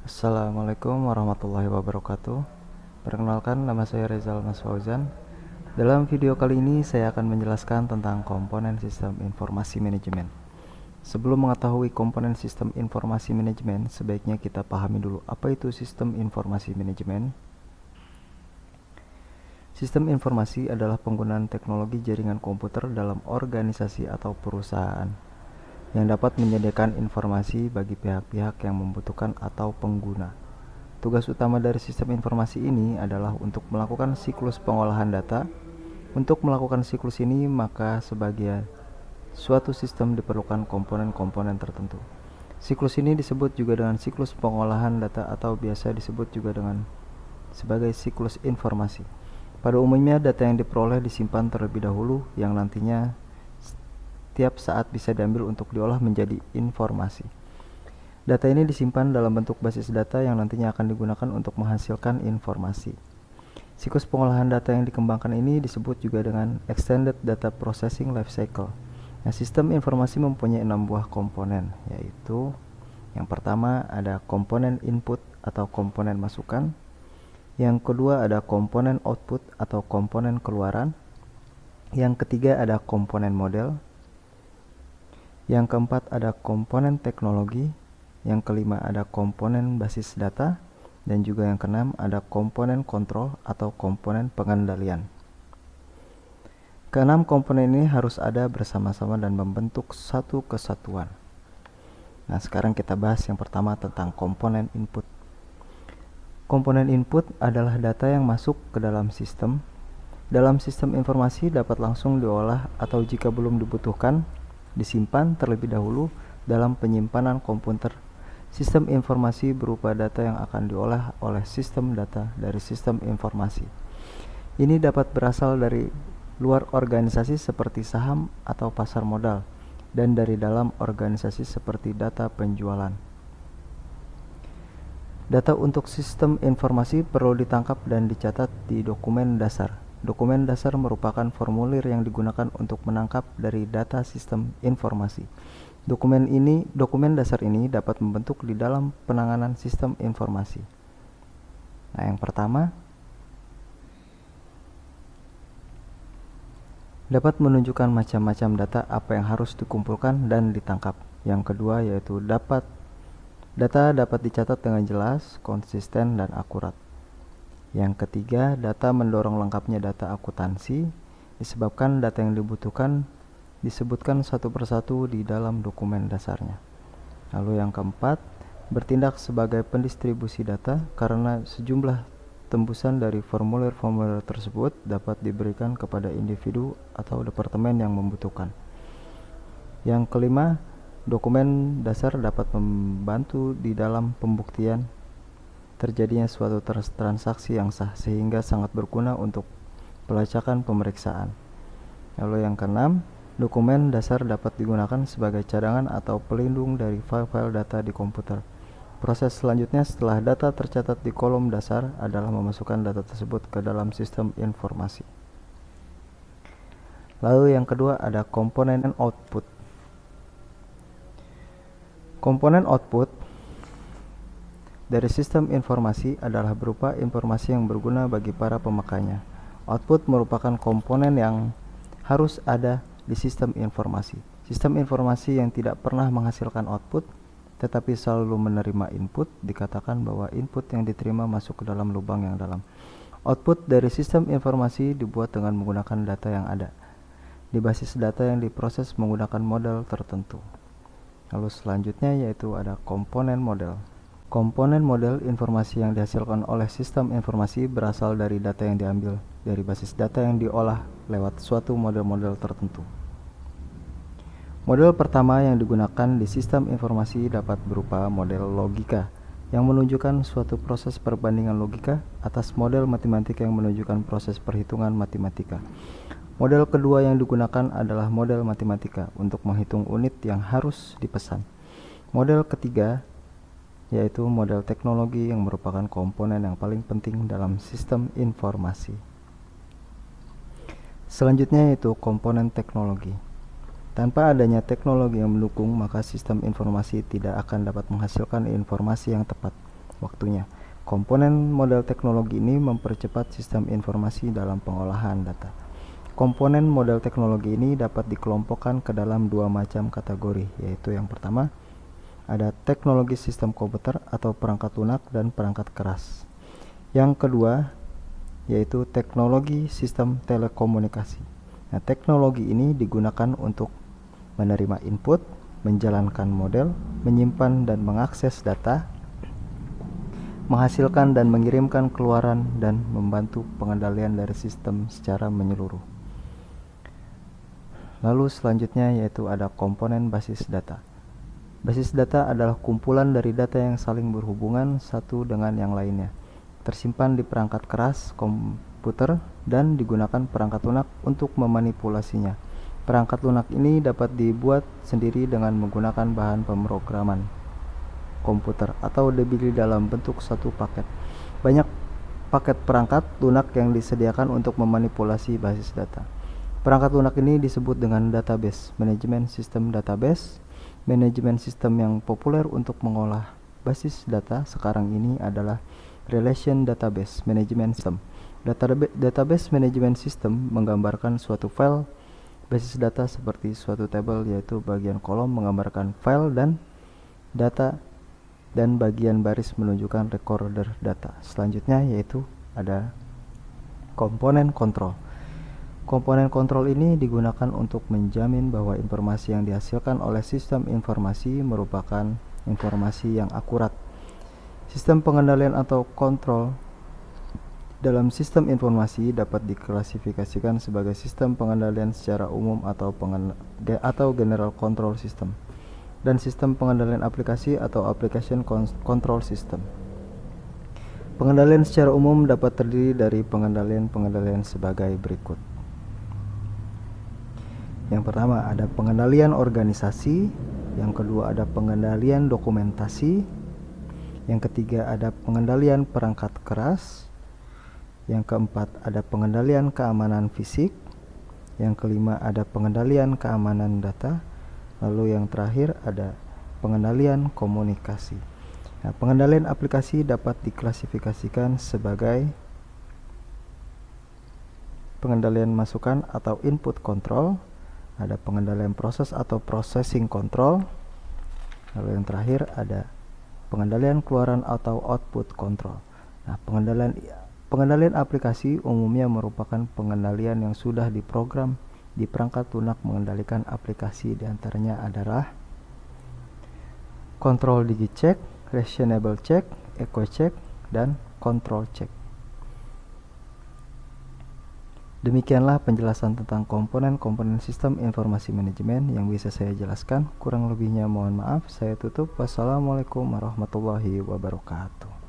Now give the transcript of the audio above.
Assalamualaikum warahmatullahi wabarakatuh. Perkenalkan, nama saya Rezal Mas Fauzan. Dalam video kali ini saya akan menjelaskan tentang komponen sistem informasi manajemen. Sebelum mengetahui komponen sistem informasi manajemen, sebaiknya kita pahami dulu apa itu sistem informasi manajemen. Sistem informasi adalah penggunaan teknologi jaringan komputer dalam organisasi atau perusahaan yang dapat menyediakan informasi bagi pihak-pihak yang membutuhkan atau pengguna. Tugas utama dari sistem informasi ini adalah untuk melakukan siklus pengolahan data. Untuk melakukan siklus ini, maka sebagai suatu sistem diperlukan komponen-komponen tertentu. Siklus ini disebut juga dengan siklus pengolahan data atau biasa disebut juga dengan sebagai siklus informasi. Pada umumnya, data yang diperoleh disimpan terlebih dahulu yang nantinya setiap saat bisa diambil untuk diolah menjadi informasi. Data ini disimpan dalam bentuk basis data yang nantinya akan digunakan untuk menghasilkan informasi. Siklus pengolahan data yang dikembangkan ini disebut juga dengan Extended Data Processing Lifecycle. Nah, sistem informasi mempunyai 6 buah komponen, yaitu yang pertama ada komponen input atau komponen masukan, yang kedua ada komponen output atau komponen keluaran, yang ketiga ada komponen model, yang keempat ada komponen teknologi, yang kelima ada komponen basis data, dan juga yang keenam ada komponen kontrol atau komponen pengendalian. Keenam komponen ini harus ada bersama-sama dan membentuk satu kesatuan. Nah, sekarang kita bahas yang pertama tentang komponen input. Komponen input adalah data yang masuk ke dalam sistem. Dalam sistem informasi dapat langsung diolah atau jika belum dibutuhkan, disimpan terlebih dahulu dalam penyimpanan komputer. Sistem informasi berupa data yang akan diolah oleh sistem data dari sistem informasi. Ini dapat berasal dari luar organisasi seperti saham atau pasar modal, dan dari dalam organisasi seperti data penjualan. Data untuk sistem informasi perlu ditangkap dan dicatat di dokumen dasar. Dokumen dasar merupakan formulir yang digunakan untuk menangkap dari data sistem informasi. Dokumen dasar ini dapat membentuk di dalam penanganan sistem informasi. Nah, yang pertama dapat menunjukkan macam-macam data apa yang harus dikumpulkan dan ditangkap. Yang kedua yaitu data dapat dicatat dengan jelas, konsisten, dan akurat. Yang ketiga, data mendorong lengkapnya data akuntansi, disebabkan data yang dibutuhkan disebutkan satu persatu di dalam dokumen dasarnya. Lalu yang keempat, bertindak sebagai pendistribusi data karena sejumlah tembusan dari formulir-formulir tersebut dapat diberikan kepada individu atau departemen yang membutuhkan. Yang kelima, dokumen dasar dapat membantu di dalam pembuktian terjadinya suatu transaksi yang sah sehingga sangat berguna untuk pelacakan pemeriksaan. Lalu yang keenam, dokumen dasar dapat digunakan sebagai cadangan atau pelindung dari file-file data di komputer. Proses selanjutnya setelah data tercatat di kolom dasar adalah memasukkan data tersebut ke dalam sistem informasi. Lalu yang kedua ada komponen output. Komponen output dari sistem informasi adalah berupa informasi yang berguna bagi para pemakainya. Output merupakan komponen yang harus ada di sistem informasi. Sistem informasi yang tidak pernah menghasilkan output, tetapi selalu menerima input, dikatakan bahwa input yang diterima masuk ke dalam lubang yang dalam. Output dari sistem informasi dibuat dengan menggunakan data yang ada di basis data yang diproses menggunakan model tertentu. Lalu selanjutnya yaitu ada komponen model. Komponen model informasi yang dihasilkan oleh sistem informasi berasal dari data yang diambil dari basis data yang diolah lewat suatu model-model tertentu. Model pertama yang digunakan di sistem informasi dapat berupa model logika yang menunjukkan suatu proses perbandingan logika atas model matematika yang menunjukkan proses perhitungan matematika. Model kedua yang digunakan adalah model matematika untuk menghitung unit yang harus dipesan. Model ketiga yaitu model teknologi yang merupakan komponen yang paling penting dalam sistem informasi. Selanjutnya yaitu komponen teknologi. Tanpa adanya teknologi yang mendukung, maka sistem informasi tidak akan dapat menghasilkan informasi yang tepat. waktunya. Komponen model teknologi ini mempercepat sistem informasi dalam pengolahan data. Komponen model teknologi ini dapat dikelompokkan ke dalam dua macam kategori, yaitu yang pertama, ada teknologi sistem komputer atau perangkat lunak dan perangkat keras. Yang kedua, yaitu teknologi sistem telekomunikasi. Nah, teknologi ini digunakan untuk menerima input, menjalankan model, menyimpan dan mengakses data, menghasilkan dan mengirimkan keluaran, dan membantu pengendalian dari sistem secara menyeluruh. Lalu selanjutnya yaitu ada komponen basis data. Basis data adalah kumpulan dari data yang saling berhubungan satu dengan yang lainnya, tersimpan di perangkat keras komputer dan digunakan perangkat lunak untuk memanipulasinya. Perangkat lunak ini dapat dibuat sendiri dengan menggunakan bahan pemrograman komputer atau dibeli dalam bentuk satu paket. Banyak paket perangkat lunak yang disediakan untuk memanipulasi basis data. Perangkat lunak ini disebut dengan database, manajemen sistem database. Manajemen sistem yang populer untuk mengolah basis data sekarang ini adalah Relation Database Management System. Database Management System menggambarkan suatu file basis data seperti suatu tabel, yaitu bagian kolom menggambarkan file dan data dan bagian baris menunjukkan recorder data. Selanjutnya yaitu ada komponen kontrol. Komponen kontrol ini digunakan untuk menjamin bahwa informasi yang dihasilkan oleh sistem informasi merupakan informasi yang akurat. Sistem pengendalian atau kontrol dalam sistem informasi dapat diklasifikasikan sebagai sistem pengendalian secara umum atau general control system, dan sistem pengendalian aplikasi atau application control system. Pengendalian secara umum dapat terdiri dari pengendalian sebagai berikut. Yang pertama ada pengendalian organisasi, yang kedua ada pengendalian dokumentasi, yang ketiga ada pengendalian perangkat keras, yang keempat ada pengendalian keamanan fisik, yang kelima ada pengendalian keamanan data, lalu yang terakhir ada pengendalian komunikasi. Nah, pengendalian aplikasi dapat diklasifikasikan sebagai pengendalian masukan atau input control, ada pengendalian proses atau processing control, lalu yang terakhir ada pengendalian keluaran atau output control. Nah, pengendalian aplikasi umumnya merupakan pengendalian yang sudah diprogram di perangkat lunak mengendalikan aplikasi, diantaranya adalah control digit check, reasonable check, echo check, dan control check. Demikianlah penjelasan tentang komponen-komponen sistem informasi manajemen yang bisa saya jelaskan. Kurang lebihnya mohon maaf. Saya tutup. Wassalamualaikum warahmatullahi wabarakatuh.